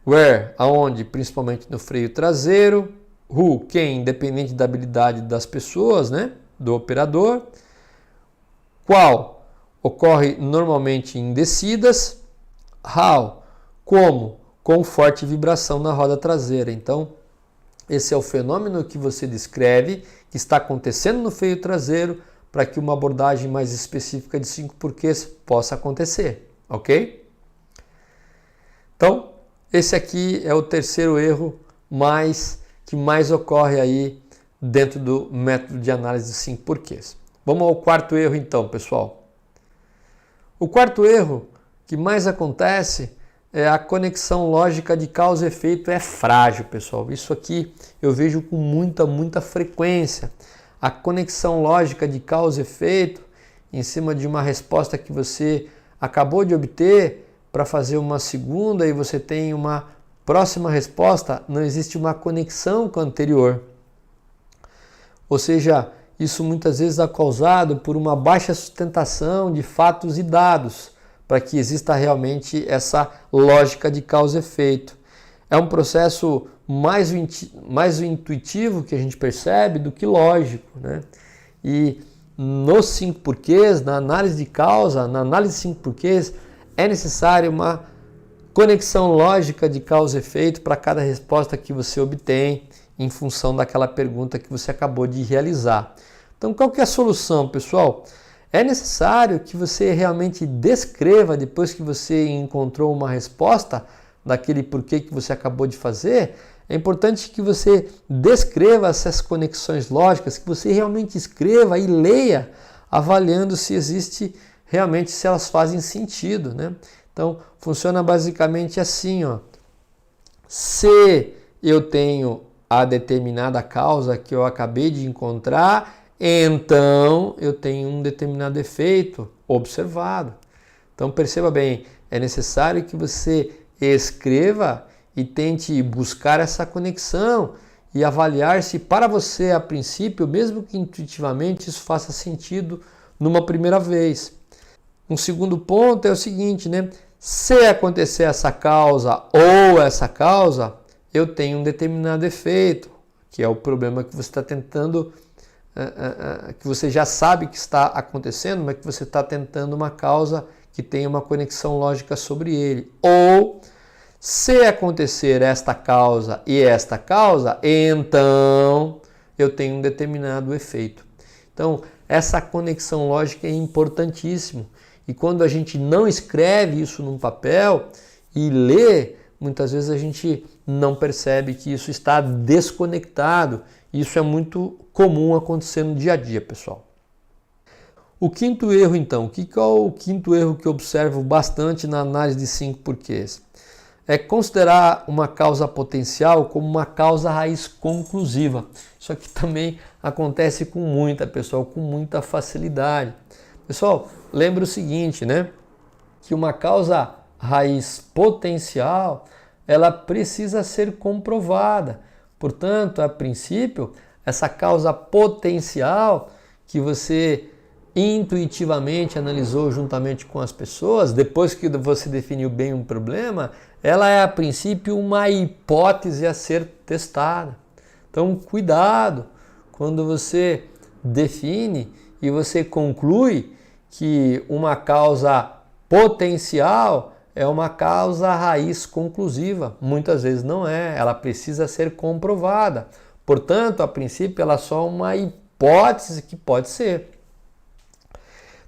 Where, aonde? Principalmente no freio traseiro. Who, quem? Independente da habilidade das pessoas, né? Do operador. Qual? Ocorre normalmente em descidas. How, como? Com forte vibração na roda traseira. Então, esse é o fenômeno que você descreve, que está acontecendo no freio traseiro, para que uma abordagem mais específica de 5 porquês possa acontecer, ok? Então, esse aqui é o terceiro erro que mais ocorre aí dentro do método de análise de 5 porquês. Vamos ao quarto erro então, pessoal. O quarto erro que mais acontece é a conexão lógica de causa e efeito é frágil, pessoal. Isso aqui eu vejo com muita frequência. A conexão lógica de causa e efeito em cima de uma resposta que você acabou de obter para fazer uma segunda e você tem uma próxima resposta, não existe uma conexão com a anterior. Ou seja, isso muitas vezes é causado por uma baixa sustentação de fatos e dados, para que exista realmente essa lógica de causa e efeito. É um processo mais intuitivo que a gente percebe do que lógico, né? E nos 5 porquês, na análise de causa, na análise de 5 porquês, é necessária uma conexão lógica de causa e efeito para cada resposta que você obtém em função daquela pergunta que você acabou de realizar. Então, qual que é a solução, pessoal? É necessário que você realmente descreva, depois que você encontrou uma resposta daquele porquê que você acabou de fazer, é importante que você descreva essas conexões lógicas, que você realmente escreva e leia, avaliando se existe realmente, se elas fazem sentido, né? Então, funciona basicamente assim, ó. Se eu tenho a determinada causa que eu acabei de encontrar, então eu tenho um determinado efeito observado. Então perceba bem, é necessário que você escreva e tente buscar essa conexão e avaliar se para você a princípio, mesmo que intuitivamente, isso faça sentido numa primeira vez. Um segundo ponto é o seguinte, né? Se acontecer essa causa ou essa causa, eu tenho um determinado efeito, que é o problema que você está tentando, que você já sabe que está acontecendo, mas que você está tentando uma causa que tenha uma conexão lógica sobre ele. Ou, se acontecer esta causa e esta causa, então eu tenho um determinado efeito. Então, essa conexão lógica é importantíssima. E quando a gente não escreve isso num papel e lê, muitas vezes a gente não percebe que isso está desconectado. Isso é muito comum acontecer no dia a dia, pessoal. O quinto erro, então. O que é o quinto erro que eu observo bastante na análise de 5 porquês? É considerar uma causa potencial como uma causa raiz conclusiva. Isso aqui também acontece com muita facilidade. Pessoal, lembre o seguinte, né? Que uma causa raiz potencial, ela precisa ser comprovada. Portanto, a princípio, essa causa potencial que você intuitivamente analisou juntamente com as pessoas, depois que você definiu bem um problema, ela é a princípio uma hipótese a ser testada. Então, cuidado quando você define e você conclui que uma causa potencial é uma causa raiz conclusiva. Muitas vezes não é, ela precisa ser comprovada. Portanto, a princípio, ela é só uma hipótese que pode ser.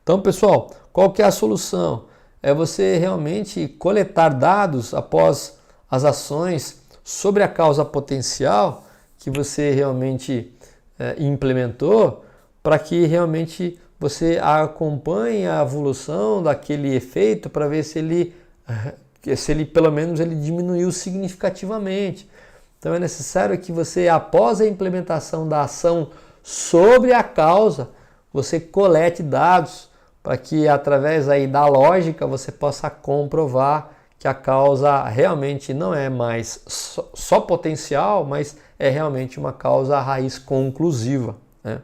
Então, pessoal, qual que é a solução? É você realmente coletar dados após as ações sobre a causa potencial que você realmente implementou, para que realmente você acompanhe a evolução daquele efeito para ver se ele pelo menos ele diminuiu significativamente. Então é necessário que você, após a implementação da ação sobre a causa, você colete dados para que através aí da lógica você possa comprovar que a causa realmente não é mais só potencial, mas é realmente uma causa raiz conclusiva, né?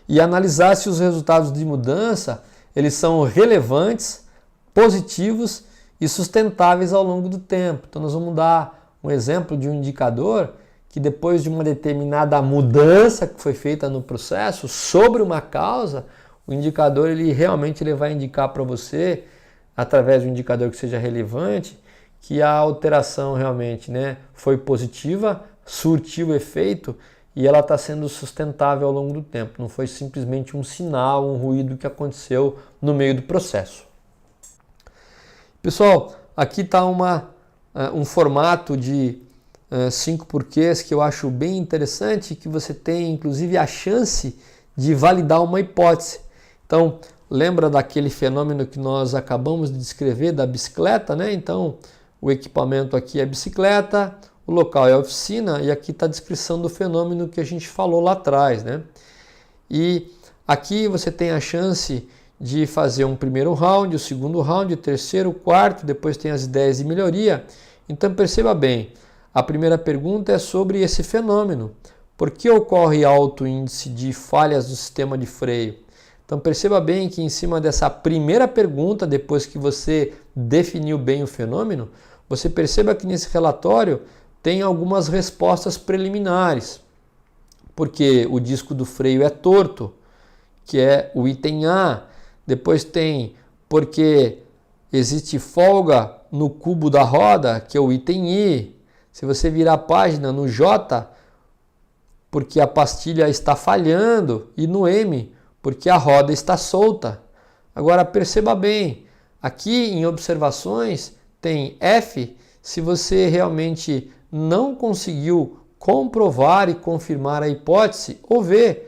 E analisar se os resultados de mudança eles são relevantes, positivos e sustentáveis ao longo do tempo. Então nós vamos dar um exemplo de um indicador que depois de uma determinada mudança que foi feita no processo sobre uma causa, o indicador ele realmente vai indicar para você, através de um indicador que seja relevante, que a alteração realmente, né, foi positiva, surtiu efeito e ela está sendo sustentável ao longo do tempo. Não foi simplesmente um sinal, um ruído que aconteceu no meio do processo. Pessoal, aqui está um formato de 5 porquês que eu acho bem interessante, que você tem inclusive a chance de validar uma hipótese. Então, lembra daquele fenômeno que nós acabamos de descrever da bicicleta, né? Então, o equipamento aqui é a bicicleta, o local é a oficina e aqui está a descrição do fenômeno que a gente falou lá atrás, né? E aqui você tem a chance de fazer um primeiro round, o segundo round, o terceiro, o quarto, depois tem as ideias de melhoria. Então perceba bem, a primeira pergunta é sobre esse fenômeno. Por que ocorre alto índice de falhas no sistema de freio? Então perceba bem que em cima dessa primeira pergunta, depois que você definiu bem o fenômeno, você perceba que nesse relatório tem algumas respostas preliminares. Porque o disco do freio é torto, que é o item A. Depois tem porque existe folga no cubo da roda, que é o item I. Se você virar a página no J, porque a pastilha está falhando, e no M, porque a roda está solta. Agora perceba bem, aqui em observações tem F, se você realmente não conseguiu comprovar e confirmar a hipótese, ou V,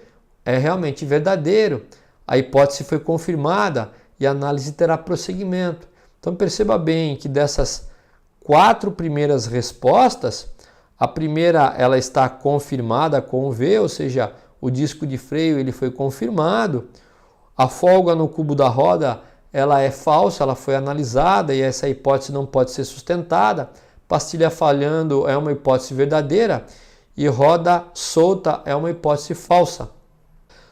é realmente verdadeiro. A hipótese foi confirmada e a análise terá prosseguimento. Então perceba bem que dessas 4 primeiras respostas, a primeira ela está confirmada com V, ou seja, o disco de freio ele foi confirmado. A folga no cubo da roda ela é falsa, ela foi analisada e essa hipótese não pode ser sustentada. Pastilha falhando é uma hipótese verdadeira e roda solta é uma hipótese falsa.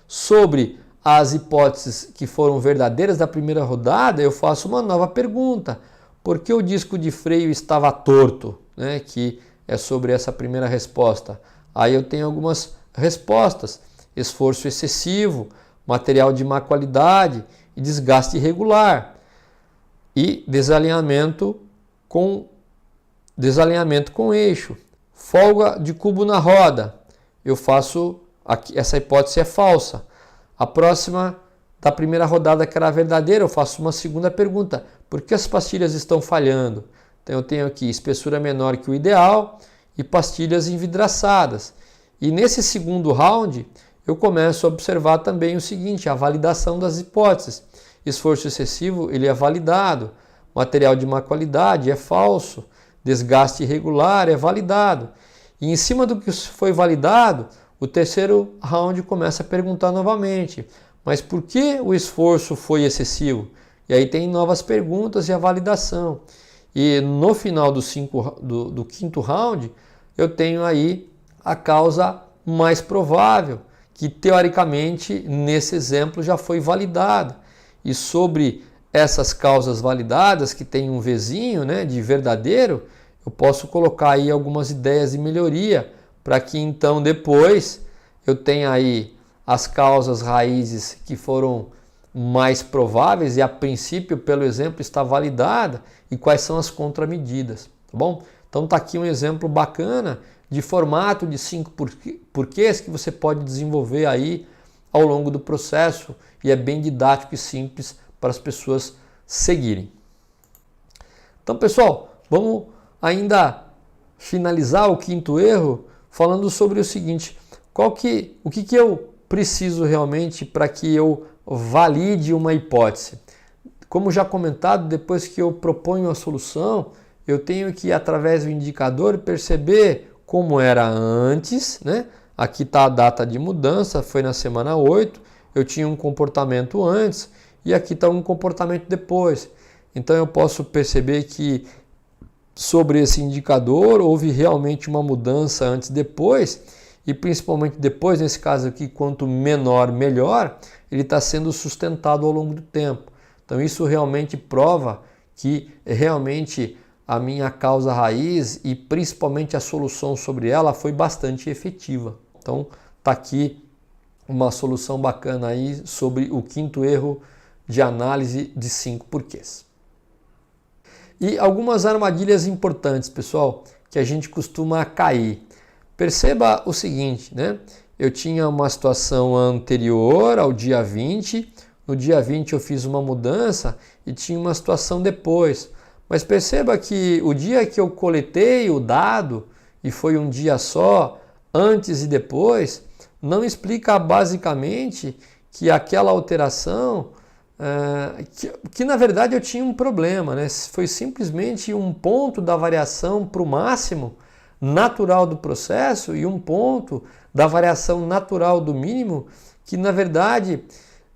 Sobre as hipóteses que foram verdadeiras da primeira rodada, eu faço uma nova pergunta. Por que o disco de freio estava torto? Né? Que é sobre essa primeira resposta. Aí eu tenho algumas respostas. Esforço excessivo, material de má qualidade e desgaste irregular. E desalinhamento com eixo. Folga de cubo na roda. Eu faço, essa hipótese é falsa. A próxima da primeira rodada que era verdadeira, eu faço uma segunda pergunta. Por que as pastilhas estão falhando? Então eu tenho aqui espessura menor que o ideal e pastilhas envidraçadas. E nesse segundo round, eu começo a observar também o seguinte, a validação das hipóteses. Esforço excessivo, ele é validado. Material de má qualidade é falso. Desgaste irregular é validado. E em cima do que foi validado, o terceiro round começa a perguntar novamente, mas por que o esforço foi excessivo? E aí tem novas perguntas e a validação. E no final do quinto round, eu tenho aí a causa mais provável, que teoricamente nesse exemplo já foi validada. E sobre essas causas validadas, que tem um Vzinho, né, de verdadeiro, eu posso colocar aí algumas ideias de melhoria, para que então depois eu tenha aí as causas raízes que foram mais prováveis e a princípio, pelo exemplo, está validada e quais são as contramedidas, tá bom? Então tá aqui um exemplo bacana de formato de 5 porquês que você pode desenvolver aí ao longo do processo e é bem didático e simples para as pessoas seguirem. Então, pessoal, vamos ainda finalizar o quinto erro falando sobre o seguinte, o que eu preciso realmente para que eu valide uma hipótese? Como já comentado, depois que eu proponho a solução, eu tenho que, através do indicador, perceber como era antes, né? Aqui está a data de mudança, foi na semana 8, eu tinha um comportamento antes e aqui está um comportamento depois. Então eu posso perceber que sobre esse indicador houve realmente uma mudança antes e depois, e principalmente depois, nesse caso aqui, quanto menor, melhor, ele está sendo sustentado ao longo do tempo. Então isso realmente prova que realmente a minha causa raiz e principalmente a solução sobre ela foi bastante efetiva. Então está aqui uma solução bacana aí sobre o quinto erro de análise de 5 porquês. E algumas armadilhas importantes, pessoal, que a gente costuma cair. Perceba o seguinte, né? Eu tinha uma situação anterior ao dia 20, no dia 20 eu fiz uma mudança e tinha uma situação depois. Mas perceba que o dia que eu coletei o dado, e foi um dia só, antes e depois, não explica basicamente que aquela alteração, que na verdade eu tinha um problema, né? Foi simplesmente um ponto da variação para o máximo natural do processo e um ponto da variação natural do mínimo, que na verdade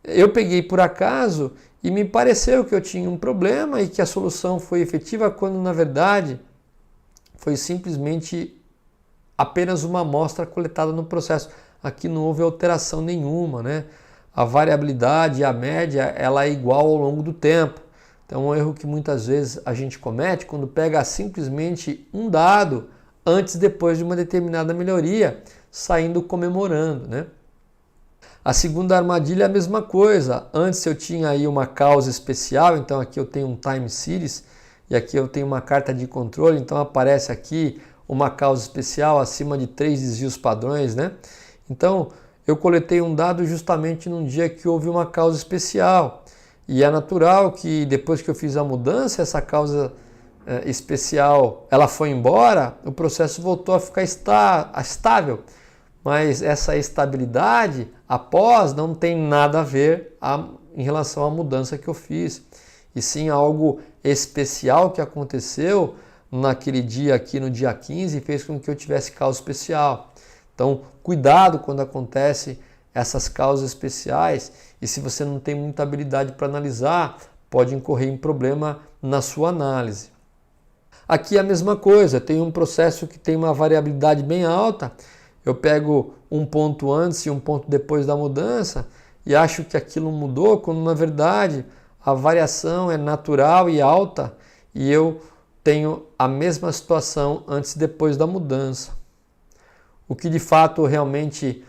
eu peguei por acaso e me pareceu que eu tinha um problema e que a solução foi efetiva, quando na verdade foi simplesmente apenas uma amostra coletada no processo. Aqui não houve alteração nenhuma, né? A variabilidade, a média, ela é igual ao longo do tempo. Então é um erro que muitas vezes a gente comete quando pega simplesmente um dado antes e depois de uma determinada melhoria, saindo comemorando, né? A segunda armadilha é a mesma coisa. Antes eu tinha aí uma causa especial, então aqui eu tenho um time series e aqui eu tenho uma carta de controle, então aparece aqui uma causa especial acima de 3 desvios padrões, né? Então eu coletei um dado justamente num dia que houve uma causa especial. E é natural que depois que eu fiz a mudança, essa causa especial ela foi embora, o processo voltou a ficar estável. Mas essa estabilidade após não tem nada a ver em relação à mudança que eu fiz. E sim algo especial que aconteceu naquele dia aqui no dia 15 e fez com que eu tivesse causa especial. Então, cuidado quando acontece essas causas especiais, e se você não tem muita habilidade para analisar, pode incorrer em problema na sua análise. Aqui é a mesma coisa, tem um processo que tem uma variabilidade bem alta, eu pego um ponto antes e um ponto depois da mudança e acho que aquilo mudou, quando na verdade a variação é natural e alta e eu tenho a mesma situação antes e depois da mudança. O que de fato realmente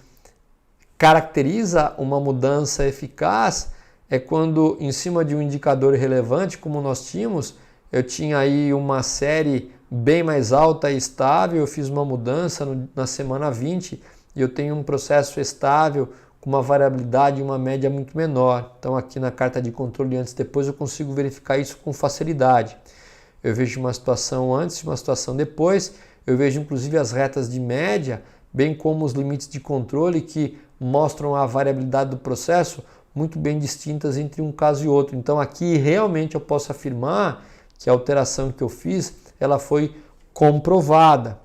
caracteriza uma mudança eficaz é quando, em cima de um indicador relevante, como nós tínhamos, eu tinha aí uma série bem mais alta e estável, eu fiz uma mudança na semana 20 e eu tenho um processo estável com uma variabilidade e uma média muito menor. Então aqui na carta de controle antes e depois eu consigo verificar isso com facilidade. Eu vejo uma situação antes e uma situação depois, eu vejo inclusive as retas de média, bem como os limites de controle que mostram a variabilidade do processo muito bem distintas entre um caso e outro. Então aqui realmente eu posso afirmar que a alteração que eu fiz, ela foi comprovada.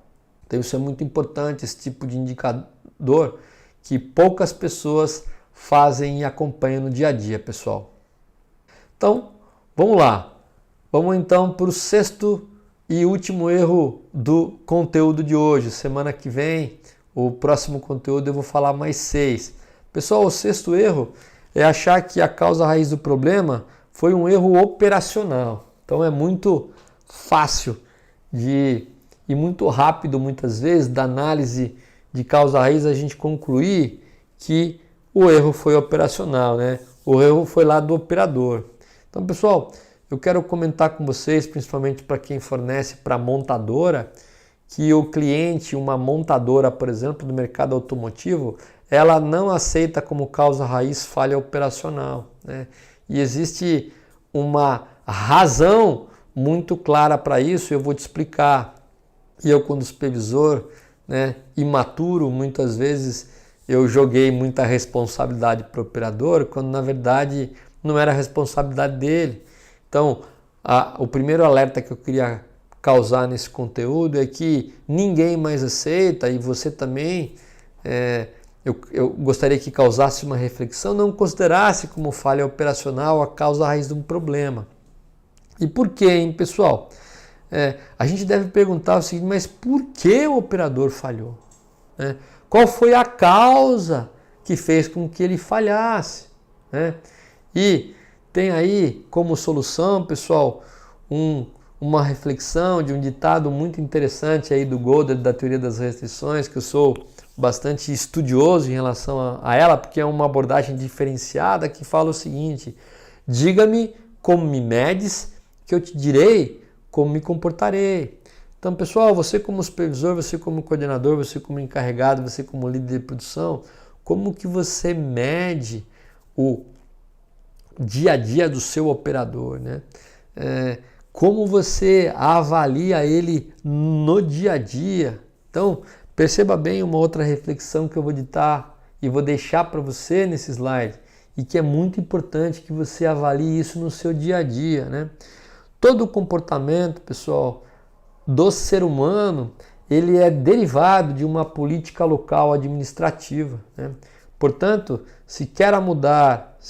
Então isso é muito importante, esse tipo de indicador que poucas pessoas fazem e acompanham no dia a dia, pessoal. Então, vamos lá. Vamos então para o sexto e último erro do conteúdo de hoje. Semana que vem, o próximo conteúdo eu vou falar mais 6. Pessoal, o sexto erro é achar que a causa raiz do problema foi um erro operacional. Então é muito fácil e muito rápido, muitas vezes, da análise de causa raiz a gente concluir que o erro foi operacional, né? O erro foi lá do operador. Então, pessoal, eu quero comentar com vocês, principalmente para quem fornece para montadora, que o cliente, uma montadora, por exemplo, do mercado automotivo, ela não aceita como causa raiz falha operacional, né? E existe uma razão muito clara para isso, eu vou te explicar. E eu, quando supervisor, né, imaturo, muitas vezes eu joguei muita responsabilidade para o operador, quando na verdade não era responsabilidade dele. Então, o primeiro alerta que eu queria causar nesse conteúdo é que ninguém mais aceita, e você também, eu gostaria que causasse uma reflexão, não considerasse como falha operacional a causa raiz de um problema. E por quê, hein, pessoal? A gente deve perguntar o seguinte, mas por que o operador falhou? Qual foi a causa que fez com que ele falhasse? E tem aí como solução, pessoal, uma reflexão de um ditado muito interessante aí do Goddard, da teoria das restrições, que eu sou bastante estudioso em relação a ela, porque é uma abordagem diferenciada que fala o seguinte: diga-me como me medes, que eu te direi como me comportarei. Então, pessoal, você como supervisor, você como coordenador, você como encarregado, você como líder de produção, como que você mede o dia a dia do seu operador, né? Como você avalia ele no dia a dia? Então, perceba bem uma outra reflexão que eu vou ditar e vou deixar para você nesse slide, e que é muito importante que você avalie isso no seu dia a dia, né? Todo o comportamento, pessoal, do ser humano, ele é derivado de uma política local administrativa, né? Portanto, se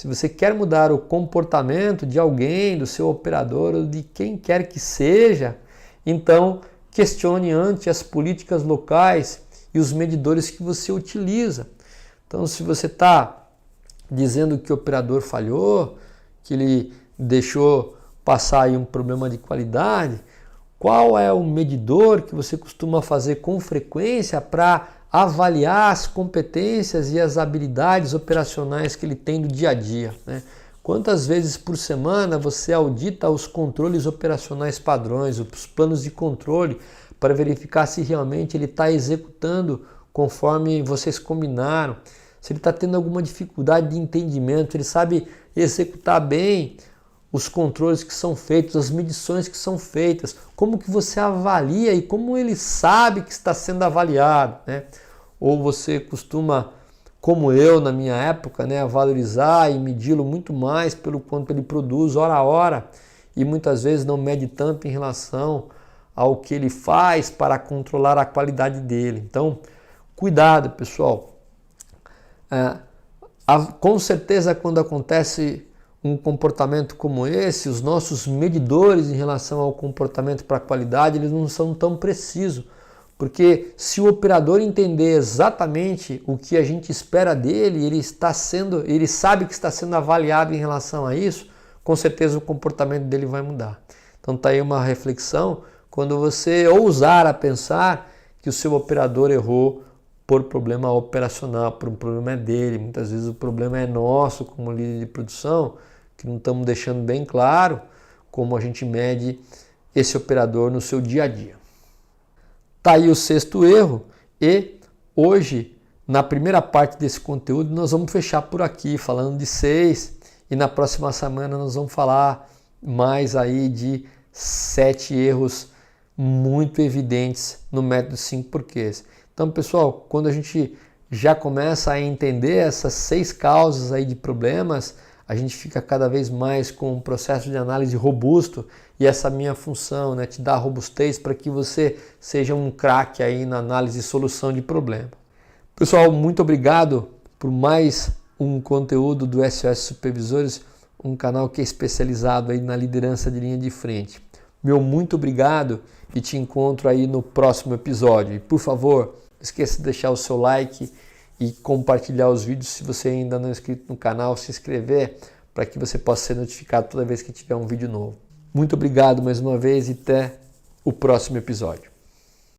você quer mudar o comportamento de alguém, do seu operador ou de quem quer que seja, então questione antes as políticas locais e os medidores que você utiliza. Então, se você está dizendo que o operador falhou, que ele deixou passar aí um problema de qualidade, qual é o medidor que você costuma fazer com frequência para avaliar as competências e as habilidades operacionais que ele tem no dia a dia, né? Quantas vezes por semana você audita os controles operacionais padrões, os planos de controle, para verificar se realmente ele está executando conforme vocês combinaram, se ele está tendo alguma dificuldade de entendimento, ele sabe executar bem os controles que são feitos, as medições que são feitas, como que você avalia e como ele sabe que está sendo avaliado, né? Ou você costuma, como eu na minha época, né, valorizar e medi-lo muito mais pelo quanto ele produz hora a hora, e muitas vezes não mede tanto em relação ao que ele faz para controlar a qualidade dele. Então, cuidado, pessoal. Com certeza, quando acontece um comportamento como esse, os nossos medidores em relação ao comportamento para a qualidade, eles não são tão precisos, porque se o operador entender exatamente o que a gente espera dele, ele sabe que está sendo avaliado em relação a isso, com certeza o comportamento dele vai mudar. Então está aí uma reflexão quando você ousar a pensar que o seu operador errou por problema operacional, por um problema dele. Muitas vezes o problema é nosso como líder de produção, que não estamos deixando bem claro como a gente mede esse operador no seu dia a dia. Tá aí o sexto erro, e hoje, na primeira parte desse conteúdo, nós vamos fechar por aqui, falando de 6, e na próxima semana nós vamos falar mais aí de 7 erros muito evidentes no método 5 porquês. Então, pessoal, quando a gente já começa a entender essas 6 causas aí de problemas, a gente fica cada vez mais com um processo de análise robusto, e essa minha função, né, te dar robustez para que você seja um craque aí na análise e solução de problemas. Pessoal, muito obrigado por mais um conteúdo do SOS Supervisores, um canal que é especializado aí na liderança de linha de frente. Meu muito obrigado e te encontro aí no próximo episódio. E por favor, não esqueça de deixar o seu like e compartilhar os vídeos. Se você ainda não é inscrito no canal, se inscrever para que você possa ser notificado toda vez que tiver um vídeo novo. Muito obrigado mais uma vez e até o próximo episódio.